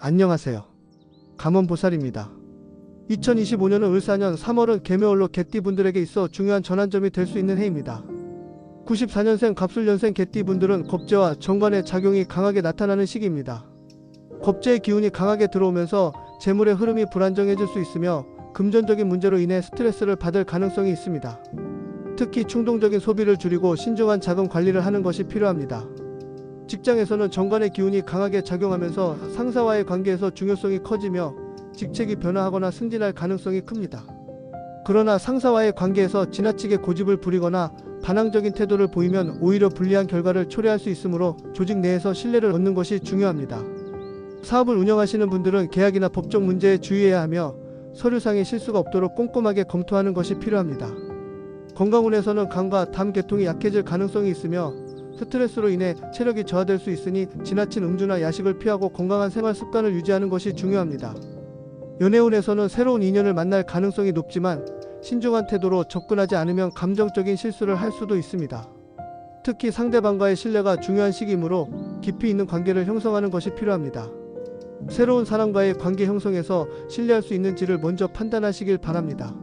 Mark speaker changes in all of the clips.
Speaker 1: 안녕하세요. 감원보살입니다. 2025년은 을사년 3월은 개묘월로 개띠분들에게 있어 중요한 전환점이 될 수 있는 해입니다. 94년생 갑술년생 개띠분들은 겁재와 정관의 작용이 강하게 나타나는 시기입니다. 겁재의 기운이 강하게 들어오면서 재물의 흐름이 불안정해질 수 있으며 금전적인 문제로 인해 스트레스를 받을 가능성이 있습니다. 특히 충동적인 소비를 줄이고 신중한 자금 관리를 하는 것이 필요합니다. 직장에서는 정관의 기운이 강하게 작용하면서 상사와의 관계에서 중요성이 커지며 직책이 변화하거나 승진할 가능성이 큽니다. 그러나 상사와의 관계에서 지나치게 고집을 부리거나 반항적인 태도를 보이면 오히려 불리한 결과를 초래할 수 있으므로 조직 내에서 신뢰를 얻는 것이 중요합니다. 사업을 운영하시는 분들은 계약이나 법적 문제에 주의해야 하며 서류상의 실수가 없도록 꼼꼼하게 검토하는 것이 필요합니다. 건강운에서는 간과 담 계통이 약해질 가능성이 있으며 스트레스로 인해 체력이 저하될 수 있으니 지나친 음주나 야식을 피하고 건강한 생활 습관을 유지하는 것이 중요합니다. 연애운에서는 새로운 인연을 만날 가능성이 높지만 신중한 태도로 접근하지 않으면 감정적인 실수를 할 수도 있습니다. 특히 상대방과의 신뢰가 중요한 시기이므로 깊이 있는 관계를 형성하는 것이 필요합니다. 새로운 사람과의 관계 형성에서 신뢰할 수 있는지를 먼저 판단하시길 바랍니다.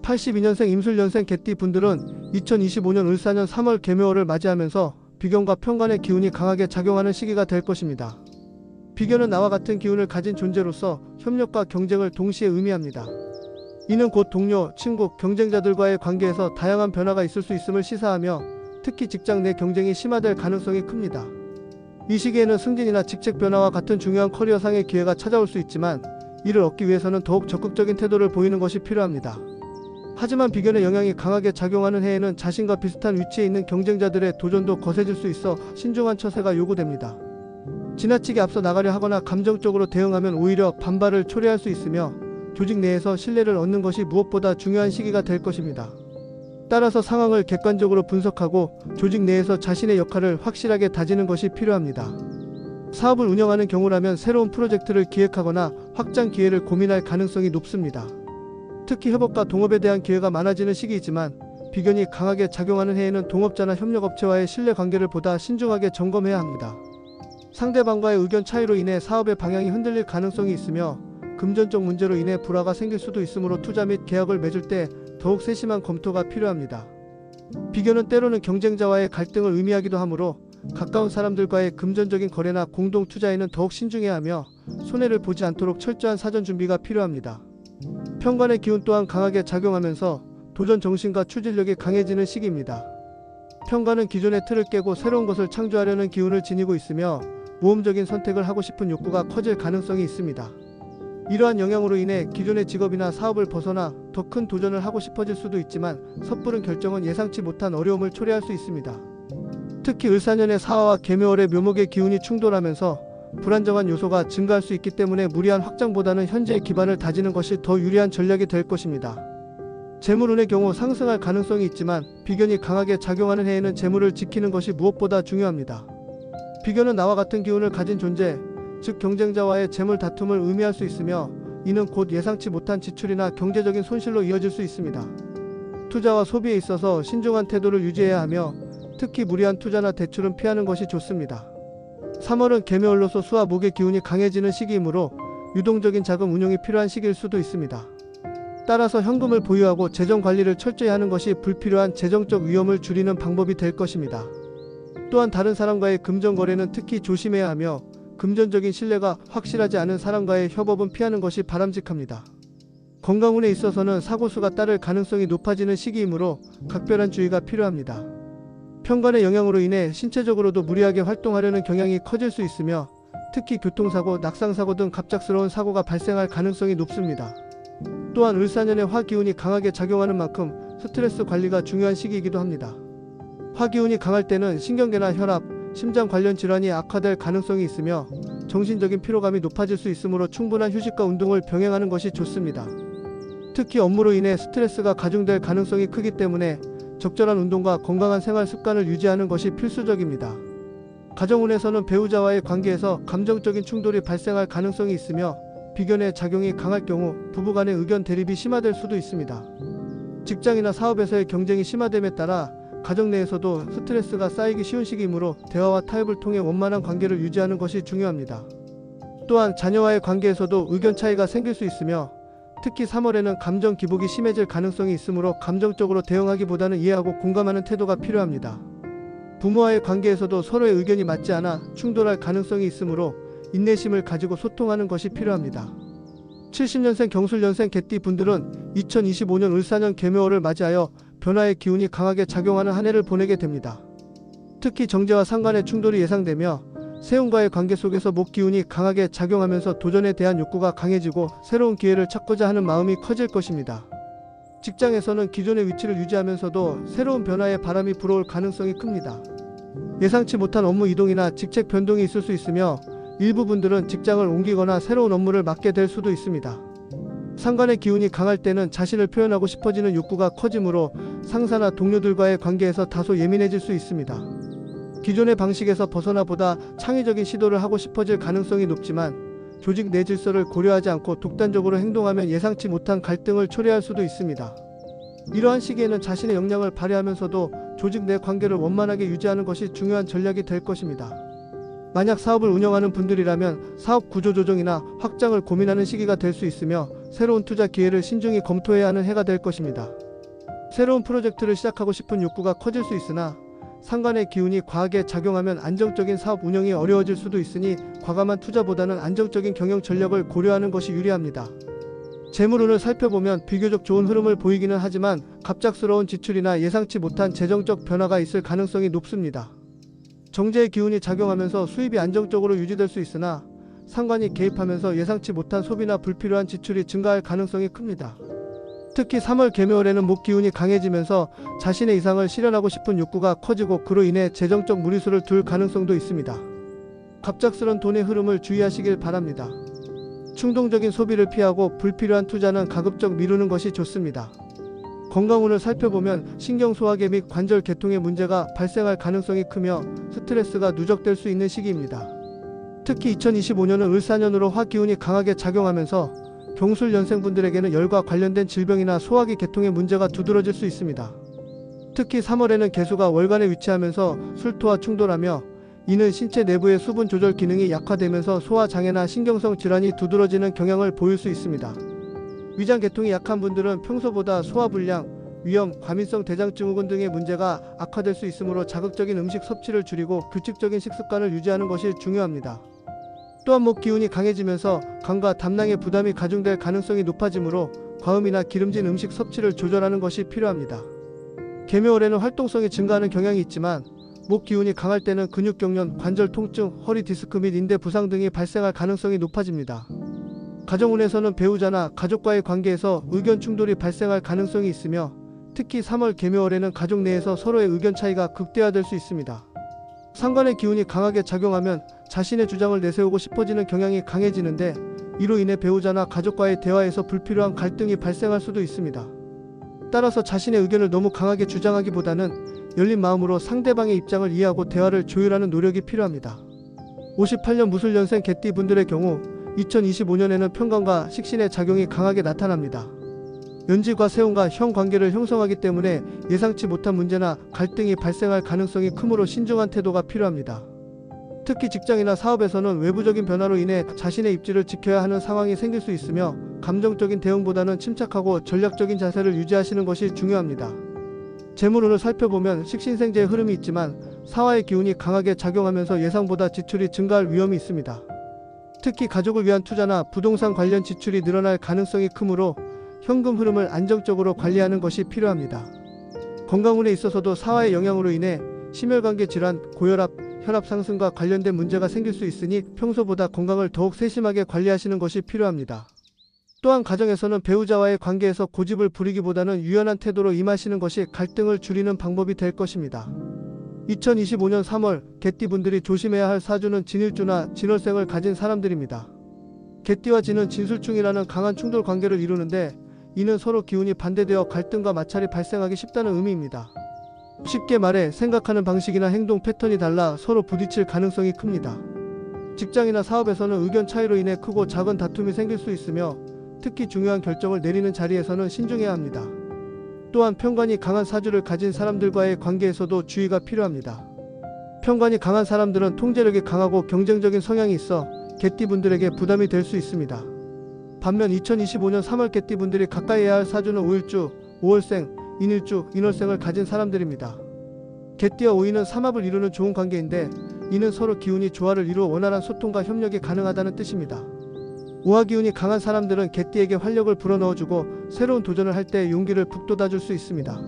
Speaker 1: 82년생 임술년생 개띠 분들은 2025년 을사년 3월 개묘월을 맞이하면서 비견과 편관의 기운이 강하게 작용하는 시기가 될 것입니다. 비견은 나와 같은 기운을 가진 존재로서 협력과 경쟁을 동시에 의미합니다. 이는 곧 동료, 친구, 경쟁자들과의 관계에서 다양한 변화가 있을 수 있음을 시사하며 특히 직장 내 경쟁이 심화될 가능성이 큽니다. 이 시기에는 승진이나 직책 변화와 같은 중요한 커리어상의 기회가 찾아올 수 있지만 이를 얻기 위해서는 더욱 적극적인 태도를 보이는 것이 필요합니다. 하지만 비견의 영향이 강하게 작용하는 해에는 자신과 비슷한 위치에 있는 경쟁자들의 도전도 거세질 수 있어 신중한 처세가 요구됩니다. 지나치게 앞서 나가려 하거나 감정적으로 대응하면 오히려 반발을 초래할 수 있으며 조직 내에서 신뢰를 얻는 것이 무엇보다 중요한 시기가 될 것입니다. 따라서 상황을 객관적으로 분석하고 조직 내에서 자신의 역할을 확실하게 다지는 것이 필요합니다. 사업을 운영하는 경우라면 새로운 프로젝트를 기획하거나 확장 기회를 고민할 가능성이 높습니다. 특히 협업과 동업에 대한 기회가 많아지는 시기이지만 비견이 강하게 작용하는 해에는 동업자나 협력업체와의 신뢰관계를 보다 신중하게 점검해야 합니다. 상대방과의 의견 차이로 인해 사업의 방향이 흔들릴 가능성이 있으며 금전적 문제로 인해 불화가 생길 수도 있으므로 투자 및 계약을 맺을 때 더욱 세심한 검토가 필요합니다. 비견은 때로는 경쟁자와의 갈등을 의미하기도 하므로 가까운 사람들과의 금전적인 거래나 공동 투자에는 더욱 신중해야 하며 손해를 보지 않도록 철저한 사전 준비가 필요합니다. 편관의 기운 또한 강하게 작용하면서 도전 정신과 추진력이 강해지는 시기입니다. 편관은 기존의 틀을 깨고 새로운 것을 창조하려는 기운을 지니고 있으며 모험적인 선택을 하고 싶은 욕구가 커질 가능성이 있습니다. 이러한 영향으로 인해 기존의 직업이나 사업을 벗어나 더 큰 도전을 하고 싶어질 수도 있지만 섣부른 결정은 예상치 못한 어려움을 초래할 수 있습니다. 특히 을사년의 사화와 개묘월의 묘목의 기운이 충돌하면서 불안정한 요소가 증가할 수 있기 때문에 무리한 확장보다는 현재의 기반을 다지는 것이 더 유리한 전략이 될 것입니다. 재물운의 경우 상승할 가능성이 있지만 비견이 강하게 작용하는 해에는 재물을 지키는 것이 무엇보다 중요합니다. 비견은 나와 같은 기운을 가진 존재, 즉 경쟁자와의 재물 다툼을 의미할 수 있으며 이는 곧 예상치 못한 지출이나 경제적인 손실로 이어질 수 있습니다. 투자와 소비에 있어서 신중한 태도를 유지해야 하며 특히 무리한 투자나 대출은 피하는 것이 좋습니다. 3월은 개묘월로서 수와 목의 기운이 강해지는 시기이므로 유동적인 자금 운용이 필요한 시기일 수도 있습니다. 따라서 현금을 보유하고 재정 관리를 철저히 하는 것이 불필요한 재정적 위험을 줄이는 방법이 될 것입니다. 또한 다른 사람과의 금전 거래는 특히 조심해야 하며 금전적인 신뢰가 확실하지 않은 사람과의 협업은 피하는 것이 바람직합니다. 건강운에 있어서는 사고수가 따를 가능성이 높아지는 시기이므로 각별한 주의가 필요합니다. 편관의 영향으로 인해 신체적으로도 무리하게 활동하려는 경향이 커질 수 있으며 특히 교통사고, 낙상사고 등 갑작스러운 사고가 발생할 가능성이 높습니다. 또한 을사년의 화기운이 강하게 작용하는 만큼 스트레스 관리가 중요한 시기이기도 합니다. 화기운이 강할 때는 신경계나 혈압, 심장 관련 질환이 악화될 가능성이 있으며 정신적인 피로감이 높아질 수 있으므로 충분한 휴식과 운동을 병행하는 것이 좋습니다. 특히 업무로 인해 스트레스가 가중될 가능성이 크기 때문에 적절한 운동과 건강한 생활 습관을 유지하는 것이 필수적입니다. 가정운에서는 배우자와의 관계에서 감정적인 충돌이 발생할 가능성이 있으며 비견의 작용이 강할 경우 부부간의 의견 대립이 심화될 수도 있습니다. 직장이나 사업에서의 경쟁이 심화됨에 따라 가정 내에서도 스트레스가 쌓이기 쉬운 시기이므로 대화와 타협을 통해 원만한 관계를 유지하는 것이 중요합니다. 또한 자녀와의 관계에서도 의견 차이가 생길 수 있으며 특히 3월에는 감정 기복이 심해질 가능성이 있으므로 감정적으로 대응하기보다는 이해하고 공감하는 태도가 필요합니다. 부모와의 관계에서도 서로의 의견이 맞지 않아 충돌할 가능성이 있으므로 인내심을 가지고 소통하는 것이 필요합니다. 70년생 경술년생 개띠 분들은 2025년 을사년 개묘월을 맞이하여 변화의 기운이 강하게 작용하는 한 해를 보내게 됩니다. 특히 정제와 상간의 충돌이 예상되며 세운과의 관계 속에서 목 기운이 강하게 작용하면서 도전에 대한 욕구가 강해지고 새로운 기회를 찾고자 하는 마음이 커질 것입니다. 직장에서는 기존의 위치를 유지하면서도 새로운 변화의 바람이 불어올 가능성이 큽니다. 예상치 못한 업무 이동이나 직책 변동이 있을 수 있으며 일부 분들은 직장을 옮기거나 새로운 업무를 맡게 될 수도 있습니다. 상관의 기운이 강할 때는 자신을 표현하고 싶어지는 욕구가 커지므로 상사나 동료들과의 관계에서 다소 예민해질 수 있습니다. 기존의 방식에서 벗어나 보다 창의적인 시도를 하고 싶어질 가능성이 높지만 조직 내 질서를 고려하지 않고 독단적으로 행동하면 예상치 못한 갈등을 초래할 수도 있습니다. 이러한 시기에는 자신의 역량을 발휘하면서도 조직 내 관계를 원만하게 유지하는 것이 중요한 전략이 될 것입니다. 만약 사업을 운영하는 분들이라면 사업 구조 조정이나 확장을 고민하는 시기가 될 수 있으며 새로운 투자 기회를 신중히 검토해야 하는 해가 될 것입니다. 새로운 프로젝트를 시작하고 싶은 욕구가 커질 수 있으나 상관의 기운이 과하게 작용하면 안정적인 사업 운영이 어려워질 수도 있으니 과감한 투자보다는 안정적인 경영 전략을 고려하는 것이 유리합니다. 재물운을 살펴보면 비교적 좋은 흐름을 보이기는 하지만 갑작스러운 지출이나 예상치 못한 재정적 변화가 있을 가능성이 높습니다. 정제의 기운이 작용하면서 수입이 안정적으로 유지될 수 있으나 상관이 개입하면서 예상치 못한 소비나 불필요한 지출이 증가할 가능성이 큽니다. 특히 3월 개묘월에는 목 기운이 강해지면서 자신의 이상을 실현하고 싶은 욕구가 커지고 그로 인해 재정적 무리수를 둘 가능성도 있습니다. 갑작스런 돈의 흐름을 주의하시길 바랍니다. 충동적인 소비를 피하고 불필요한 투자는 가급적 미루는 것이 좋습니다. 건강운을 살펴보면 신경소화계 및 관절 계통의 문제가 발생할 가능성이 크며 스트레스가 누적될 수 있는 시기입니다. 특히 2025년은 을사년으로 화기운이 강하게 작용하면서 경술년생분들에게는 열과 관련된 질병이나 소화기 계통의 문제가 두드러질 수 있습니다. 특히 3월에는 개수가 월간에 위치하면서 술토와 충돌하며 이는 신체 내부의 수분 조절 기능이 약화되면서 소화장애나 신경성 질환이 두드러지는 경향을 보일 수 있습니다. 위장 계통이 약한 분들은 평소보다 소화불량, 위염, 과민성 대장증후군 등의 문제가 악화될 수 있으므로 자극적인 음식 섭취를 줄이고 규칙적인 식습관을 유지하는 것이 중요합니다. 또한 목 기운이 강해지면서 간과 담낭의 부담이 가중될 가능성이 높아지므로 과음이나 기름진 음식 섭취를 조절하는 것이 필요합니다. 개묘월에는 활동성이 증가하는 경향이 있지만 목 기운이 강할 때는 근육경련, 관절 통증, 허리 디스크 및 인대 부상 등이 발생할 가능성이 높아집니다. 가정운에서는 배우자나 가족과의 관계에서 의견 충돌이 발생할 가능성이 있으며 특히 3월 개묘월에는 가족 내에서 서로의 의견 차이가 극대화될 수 있습니다. 상관의 기운이 강하게 작용하면 자신의 주장을 내세우고 싶어지는 경향이 강해지는데 이로 인해 배우자나 가족과의 대화에서 불필요한 갈등이 발생할 수도 있습니다. 따라서 자신의 의견을 너무 강하게 주장하기보다는 열린 마음으로 상대방의 입장을 이해하고 대화를 조율하는 노력이 필요합니다. 58년 무술년생 개띠 분들의 경우 2025년에는 편관과 식신의 작용이 강하게 나타납니다. 연지과 세운과 형 관계를 형성하기 때문에 예상치 못한 문제나 갈등이 발생할 가능성이 크므로 신중한 태도가 필요합니다. 특히 직장이나 사업에서는 외부적인 변화로 인해 자신의 입지를 지켜야 하는 상황이 생길 수 있으며 감정적인 대응보다는 침착하고 전략적인 자세를 유지하시는 것이 중요합니다. 재물운을 살펴보면 식신생재의 흐름이 있지만 사화의 기운이 강하게 작용하면서 예상보다 지출이 증가할 위험이 있습니다. 특히 가족을 위한 투자나 부동산 관련 지출이 늘어날 가능성이 크므로 현금 흐름을 안정적으로 관리하는 것이 필요합니다. 건강운에 있어서도 사화의 영향으로 인해 심혈관계 질환, 고혈압, 혈압 상승과 관련된 문제가 생길 수 있으니 평소보다 건강을 더욱 세심하게 관리하시는 것이 필요합니다. 또한 가정에서는 배우자와의 관계에서 고집을 부리기보다는 유연한 태도로 임하시는 것이 갈등을 줄이는 방법이 될 것입니다. 2025년 3월 개띠분들이 조심해야 할 사주는 진일주나 진월생을 가진 사람들입니다. 개띠와 진은 진술충이라는 강한 충돌 관계를 이루는데 이는 서로 기운이 반대되어 갈등과 마찰이 발생하기 쉽다는 의미입니다. 쉽게 말해 생각하는 방식이나 행동 패턴이 달라 서로 부딪힐 가능성이 큽니다. 직장이나 사업에서는 의견 차이로 인해 크고 작은 다툼이 생길 수 있으며 특히 중요한 결정을 내리는 자리에서는 신중해야 합니다. 또한 편관이 강한 사주를 가진 사람들과의 관계에서도 주의가 필요합니다. 편관이 강한 사람들은 통제력이 강하고 경쟁적인 성향이 있어 개띠분들에게 부담이 될 수 있습니다. 반면 2025년 3월 개띠분들이 가까이 해야 할 사주는 오일주, 5월생, 인일주, 인월생을 가진 사람들입니다. 개띠와 오인은 삼합을 이루는 좋은 관계인데 이는 서로 기운이 조화를 이루어 원활한 소통과 협력이 가능하다는 뜻입니다. 오화 기운이 강한 사람들은 개띠에게 활력을 불어넣어주고 새로운 도전을 할 때 용기를 북돋아줄 수 있습니다.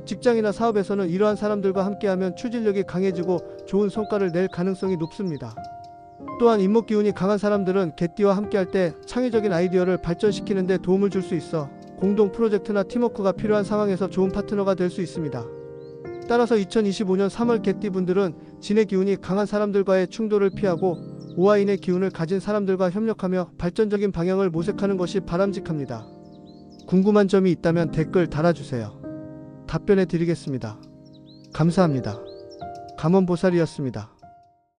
Speaker 1: 직장이나 사업에서는 이러한 사람들과 함께하면 추진력이 강해지고 좋은 성과를 낼 가능성이 높습니다. 또한 인목 기운이 강한 사람들은 개띠와 함께할 때 창의적인 아이디어를 발전시키는 데 도움을 줄 수 있어 공동 프로젝트나 팀워크가 필요한 상황에서 좋은 파트너가 될 수 있습니다. 따라서 2025년 3월 개띠분들은 진의 기운이 강한 사람들과의 충돌을 피하고 오화인의 기운을 가진 사람들과 협력하며 발전적인 방향을 모색하는 것이 바람직합니다. 궁금한 점이 있다면 댓글 달아주세요. 답변해 드리겠습니다. 감사합니다. 감원보살이었습니다.